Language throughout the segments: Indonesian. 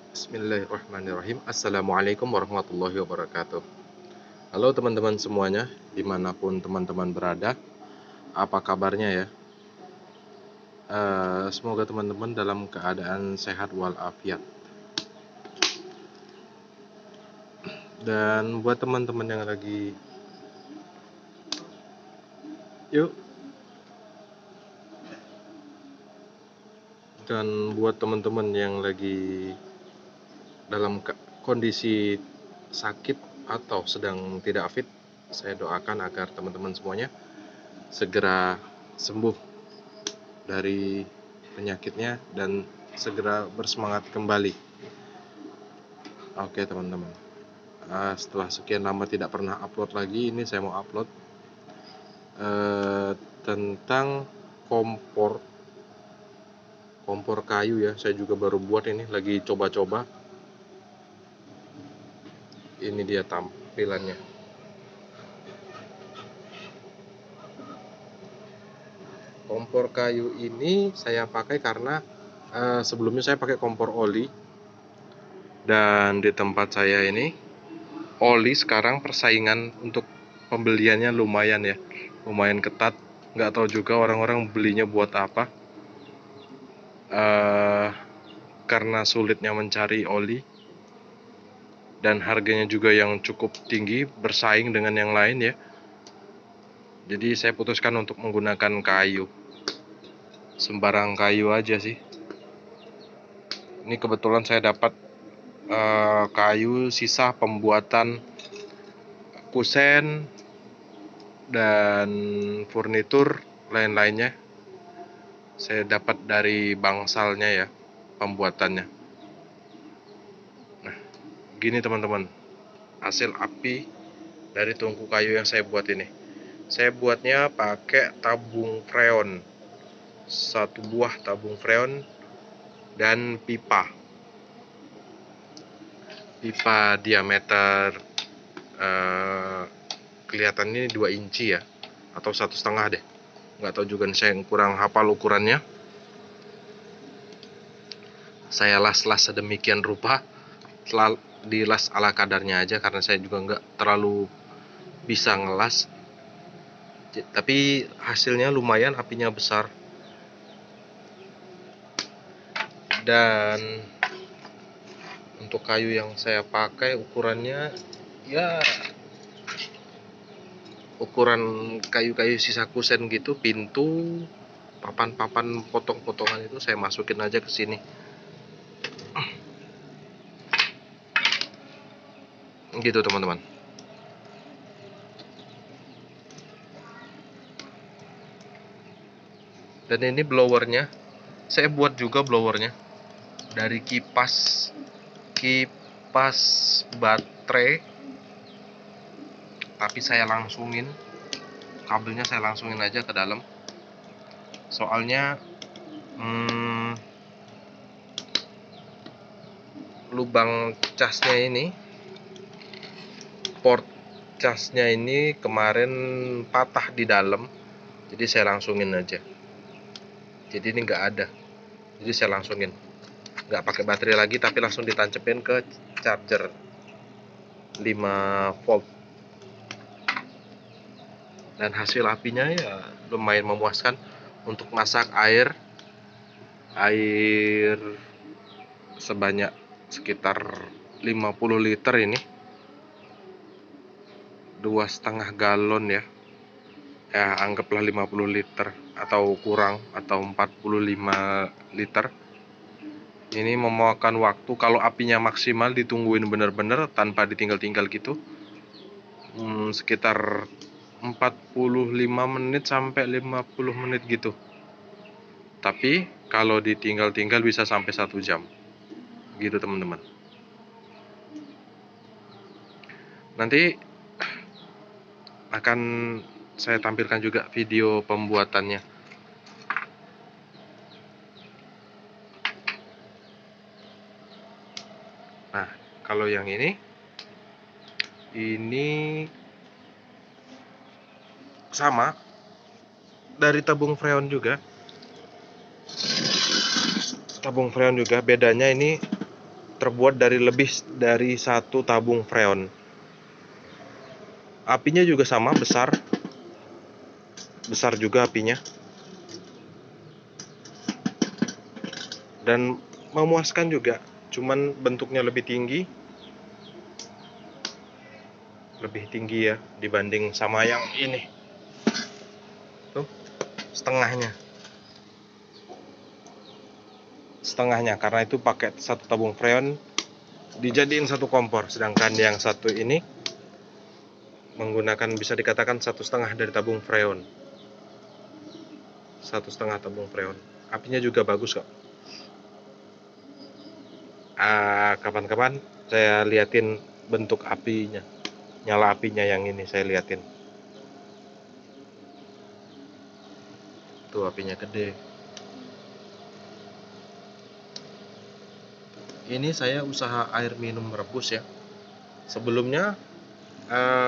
Bismillahirrahmanirrahim. Assalamualaikum warahmatullahi wabarakatuh. Halo teman-teman semuanya, dimanapun teman-teman berada, apa kabarnya ya? Semoga teman-teman dalam keadaan sehat walafiat. Dan buat teman-teman yang lagi, yuk. Dan buat teman-teman yang lagi dalam kondisi sakit atau sedang tidak fit, saya doakan agar teman-teman semuanya segera sembuh dari penyakitnya dan segera bersemangat kembali. Oke teman-teman, setelah sekian lama tidak pernah upload lagi, ini saya mau upload tentang kompor kayu ya. Saya juga baru buat, ini lagi coba-coba. Ini dia tampilannya. Kompor kayu ini saya pakai karena sebelumnya saya pakai kompor oli, dan di tempat saya ini oli sekarang persaingan untuk pembeliannya lumayan ya, lumayan ketat. Nggak tahu juga orang-orang belinya buat apa, karena sulitnya mencari oli dan harganya juga yang cukup tinggi bersaing dengan yang lain ya. Jadi saya putuskan untuk menggunakan kayu, sembarang kayu aja sih. Ini kebetulan saya dapat kayu sisa pembuatan kusen dan furnitur lain-lainnya. Saya dapat dari bangsalnya ya, pembuatannya. Nah, gini teman-teman, hasil api dari tungku kayu yang saya buat ini. Saya buatnya pakai tabung freon, 1 buah tabung freon dan pipa diameter kelihatannya 2 inci ya, atau 1,5 deh, nggak tahu juga, saya kurang hafal ukurannya. Saya las-las sedemikian rupa, dilas ala kadarnya aja karena saya juga nggak terlalu bisa ngelas. Tapi hasilnya lumayan, apinya besar. Dan untuk kayu yang saya pakai ukurannya ya ukuran kayu-kayu sisa kusen gitu, pintu, papan-papan potong-potongan itu saya masukin aja ke sini. Gitu teman-teman. Dan ini blowernya, saya buat juga blowernya dari kipas baterai, tapi saya langsungin kabelnya, saya langsungin aja ke dalam. Soalnya lubang casnya ini, port casnya ini kemarin patah di dalam, jadi saya langsungin aja. Jadi ini nggak ada, jadi saya langsungin, nggak pakai baterai lagi, tapi langsung ditancepin ke charger 5 volt. Dan hasil apinya ya lumayan memuaskan untuk masak air sebanyak sekitar 50 liter ini, 2,5 galon ya, anggaplah 50 liter atau kurang, atau 45 liter. Ini memakan waktu, kalau apinya maksimal ditungguin bener-bener tanpa ditinggal-tinggal gitu, sekitar 45 menit sampai 50 menit gitu. Tapi kalau ditinggal-tinggal bisa sampai 1 jam gitu teman-teman. Nanti akan saya tampilkan juga video pembuatannya. Nah, kalau yang ini sama, dari tabung freon juga. Bedanya ini terbuat dari lebih dari satu tabung freon. Apinya juga sama, besar juga apinya, dan memuaskan juga. Cuman bentuknya lebih tinggi ya dibanding sama yang ini. Tuh, setengahnya karena itu pakai satu tabung freon dijadiin satu kompor, sedangkan yang satu ini menggunakan, bisa dikatakan 1,5 dari tabung freon. 1,5 tabung freon. Apinya juga bagus kok. Kapan-kapan saya liatin bentuk apinya, nyala apinya yang ini saya liatin. Tuh apinya gede. Ini saya usaha air minum rebus ya. Sebelumnya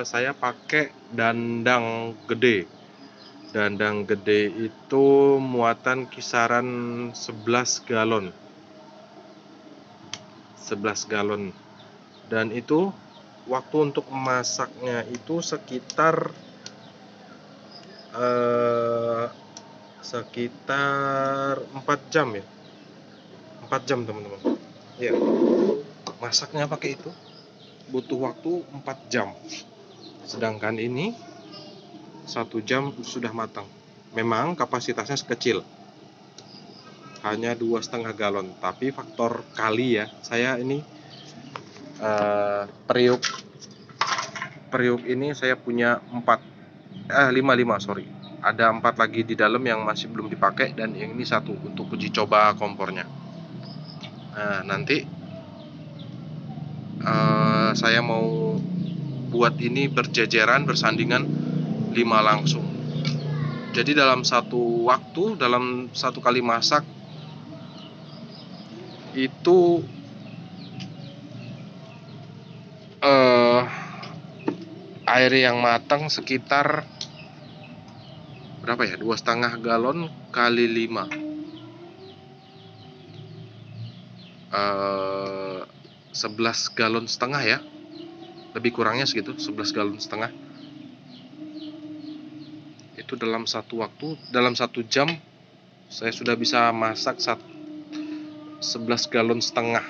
saya pakai dandang gede. Dandang gede itu muatan kisaran 11 galon. 11 galon. Dan itu waktu untuk memasaknya itu sekitar 4 jam ya. 4 jam teman-teman. Ya, masaknya pakai itu butuh waktu 4 jam. Sedangkan ini 1 jam sudah matang. Memang kapasitasnya kecil, hanya 2,5 galon. Tapi faktor kali ya, saya ini periuk ini saya punya 5 sorry. Ada 4 lagi di dalam yang masih belum dipakai, dan yang ini 1 untuk uji coba kompornya. Nah, nanti saya mau buat ini berjejeran, bersandingan 5 langsung. Jadi dalam satu waktu, dalam satu kali masak itu air yang matang sekitar berapa ya? 2,5 galon kali 5. 11 galon setengah ya. Lebih kurangnya segitu, 11 galon setengah. Itu dalam satu waktu, dalam 1 jam saya sudah bisa masak 11 galon setengah.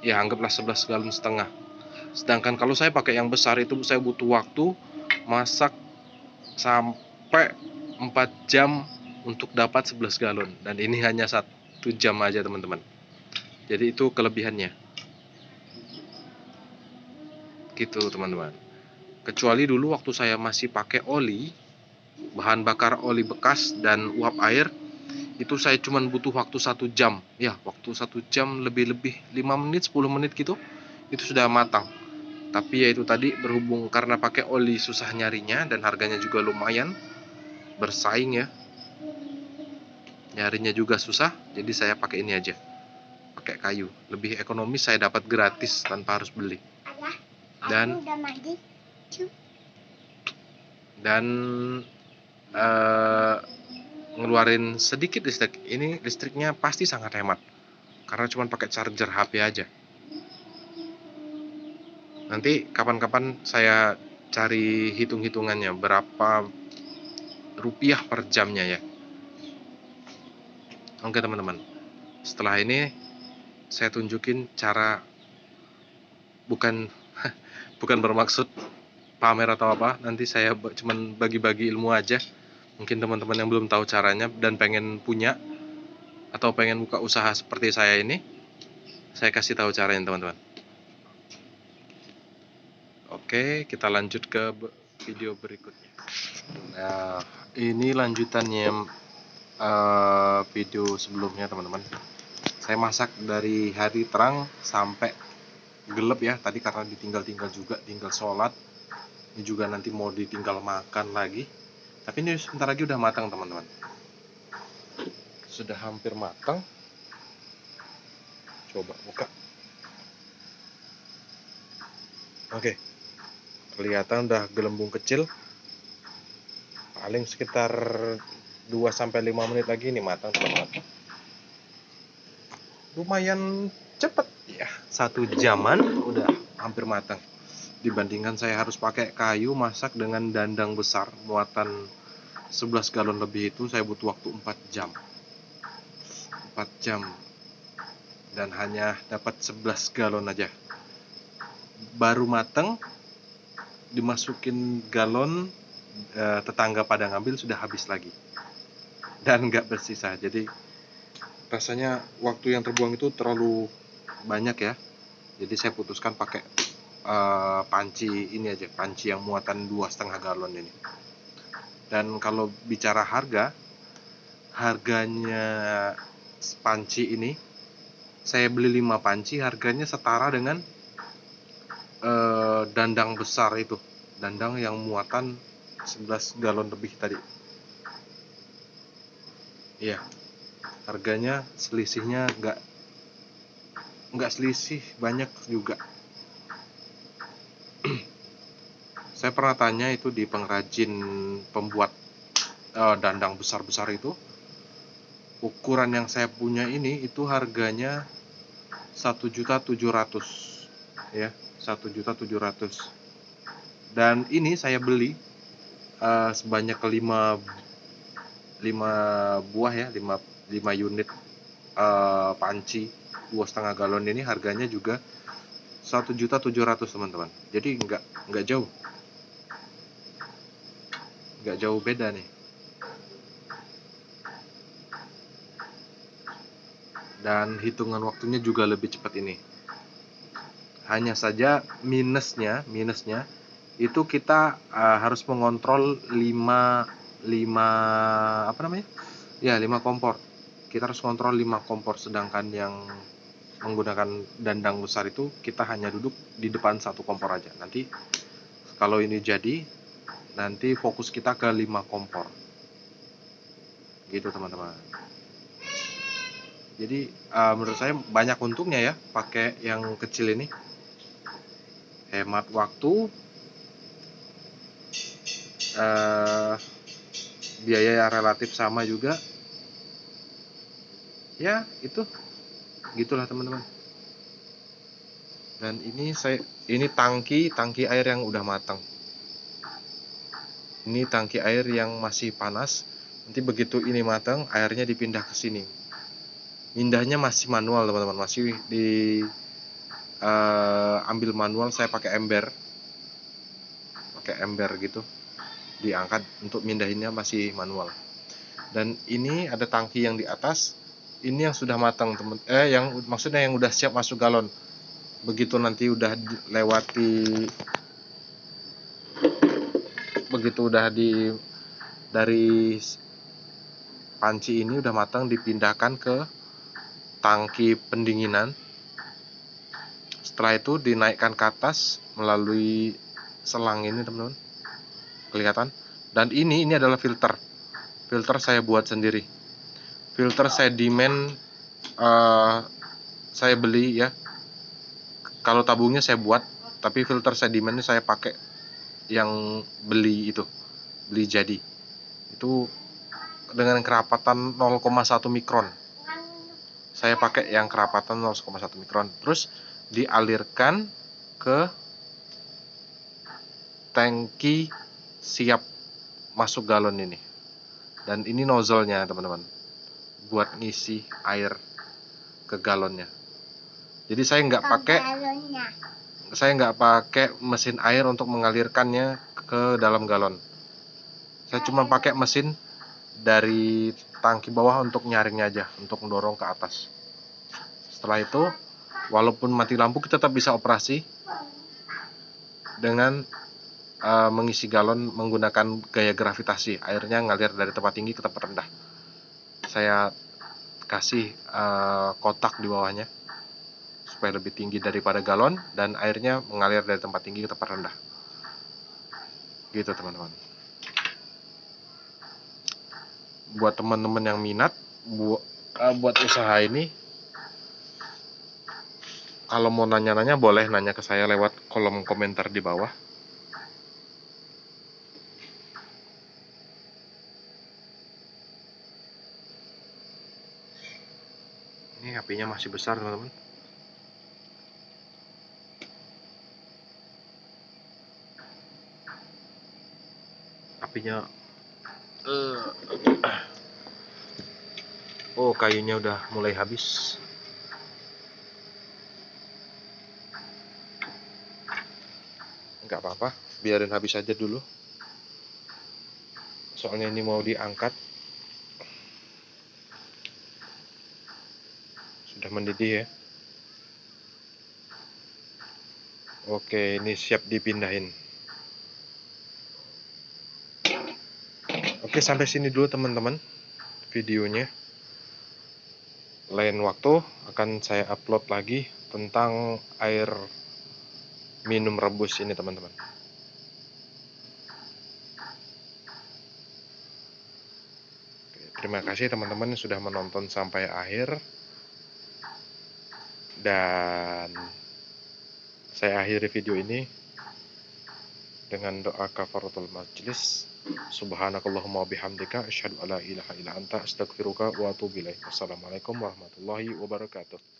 Ya, anggaplah 11 galon setengah. Sedangkan kalau saya pakai yang besar itu saya butuh waktu masak sampai 4 jam untuk dapat 11 galon. Dan ini hanya 1 jam aja teman-teman. Jadi itu kelebihannya. Gitu teman-teman. Kecuali dulu waktu saya masih pakai oli, bahan bakar oli bekas dan uap air, itu saya cuma butuh waktu 1 jam. Ya, waktu 1 jam lebih-lebih 5 menit, 10 menit gitu, itu sudah matang. Tapi ya itu tadi, berhubung karena pakai oli susah nyarinya dan harganya juga lumayan bersaing ya, nyarinya juga susah, jadi saya pakai ini aja, pakai kayu. Lebih ekonomis, saya dapat gratis tanpa harus beli. Dan ngeluarin sedikit listrik. Ini listriknya pasti sangat hemat karena cuma pakai charger HP aja. Nanti kapan-kapan saya cari hitung-hitungannya berapa rupiah per jamnya ya. Oke teman-teman, setelah ini saya tunjukin cara, bukan bukan bermaksud pamer atau apa. Nanti saya cuman bagi-bagi ilmu aja. Mungkin teman-teman yang belum tahu caranya dan pengen punya atau pengen buka usaha seperti saya ini, saya kasih tahu caranya teman-teman. Oke, kita lanjut ke video berikutnya. Nah, ini lanjutannya video sebelumnya teman-teman. Saya masak dari hari terang sampai gelap ya tadi, karena ditinggal-tinggal juga, tinggal sholat. Ini juga nanti mau ditinggal makan lagi. Tapi ini sebentar lagi udah matang teman-teman. Sudah hampir matang. Coba buka. Oke, kelihatan udah gelembung kecil. Paling sekitar 2-5 menit lagi ini matang teman-teman. Lumayan cepet ya, 1 jaman udah hampir matang. Dibandingkan saya harus pakai kayu masak dengan dandang besar muatan 11 galon lebih, itu saya butuh waktu 4 jam. 4 jam dan hanya dapat 11 galon aja. Baru mateng, dimasukin galon, tetangga pada ngambil sudah habis lagi dan nggak bersisa. Jadi rasanya waktu yang terbuang itu terlalu banyak ya. Jadi saya putuskan pakai panci ini aja, panci yang muatan 2,5 galon ini. Dan kalau bicara harganya panci ini, saya beli 5 panci, harganya setara dengan dandang besar itu, dandang yang muatan 11 galon lebih tadi. Iya, harganya selisihnya nggak selisih banyak juga. Saya pernah tanya itu di pengrajin pembuat dandang besar-besar itu, ukuran yang saya punya ini itu harganya 1.700.000 ya, 1.700.000. Dan ini saya beli sebanyak 5 buah ya, 5 unit panci 2,5 galon ini, harganya juga 1.700.000 teman-teman. Jadi nggak jauh beda nih. Dan hitungan waktunya juga lebih cepat ini. Hanya saja minusnya itu kita harus mengontrol 5 kompor. Kita harus kontrol 5 kompor, sedangkan yang menggunakan dandang besar itu kita hanya duduk di depan 1 kompor aja. Nanti kalau ini jadi, nanti fokus kita ke 5 kompor. Gitu teman-teman. Jadi menurut saya banyak untungnya ya pakai yang kecil ini. Hemat waktu, biaya relatif sama juga. Ya, gitulah teman-teman. Dan ini tangki air yang udah matang. Ini tangki air yang masih panas. Nanti begitu ini matang, airnya dipindah ke sini. Mindahnya masih manual teman-teman, masih ambil manual. Saya pakai ember gitu, diangkat. Untuk mindahinnya masih manual. Dan ini ada tangki yang di atas, ini yang sudah matang yang maksudnya yang udah siap masuk galon. Begitu nanti udah dari panci ini udah matang, dipindahkan ke tangki pendinginan. Setelah itu dinaikkan ke atas melalui selang ini teman-teman, kelihatan. Dan ini adalah filter saya buat sendiri. Filter sedimen saya beli ya. Kalau tabungnya saya buat, tapi filter sedimen ini saya pakai yang beli jadi. Itu dengan kerapatan 0,1 mikron. Saya pakai yang kerapatan 0,1 mikron. Terus dialirkan ke tangki siap masuk galon ini. Dan ini nozzle-nya teman-teman, buat ngisi air ke galonnya. Jadi saya nggak pakai mesin air untuk mengalirkannya ke dalam galon. Saya cuma pakai mesin dari tangki bawah untuk nyaringnya aja, untuk mendorong ke atas. Setelah itu, walaupun mati lampu, kita tetap bisa operasi dengan mengisi galon menggunakan gaya gravitasi. Airnya ngalir dari tempat tinggi ke tempat rendah. Saya kasih kotak di bawahnya supaya lebih tinggi daripada galon, dan airnya mengalir dari tempat tinggi ke tempat rendah. Gitu teman-teman. Buat teman-teman yang minat buat usaha ini, kalau mau nanya-nanya boleh nanya ke saya lewat kolom komentar di bawah. Ini apinya masih besar teman-teman. apinya. Oh, kayunya udah mulai habis. Nggak apa-apa, biarin habis aja dulu. Soalnya ini mau diangkat. Sudah mendidih ya. Oke, ini siap dipindahin. Oke, sampai sini dulu teman-teman videonya. Lain waktu akan saya upload lagi tentang air minum rebus ini teman-teman. Terima kasih teman-teman sudah menonton sampai akhir. Dan saya akhiri video ini dengan doa kafaratul majlis. Subhanakallahumma bihamdika asyhadu alla ilaha illa anta astaghfiruka wa atubu ilaik. Wassalamualaikum warahmatullahi wabarakatuh.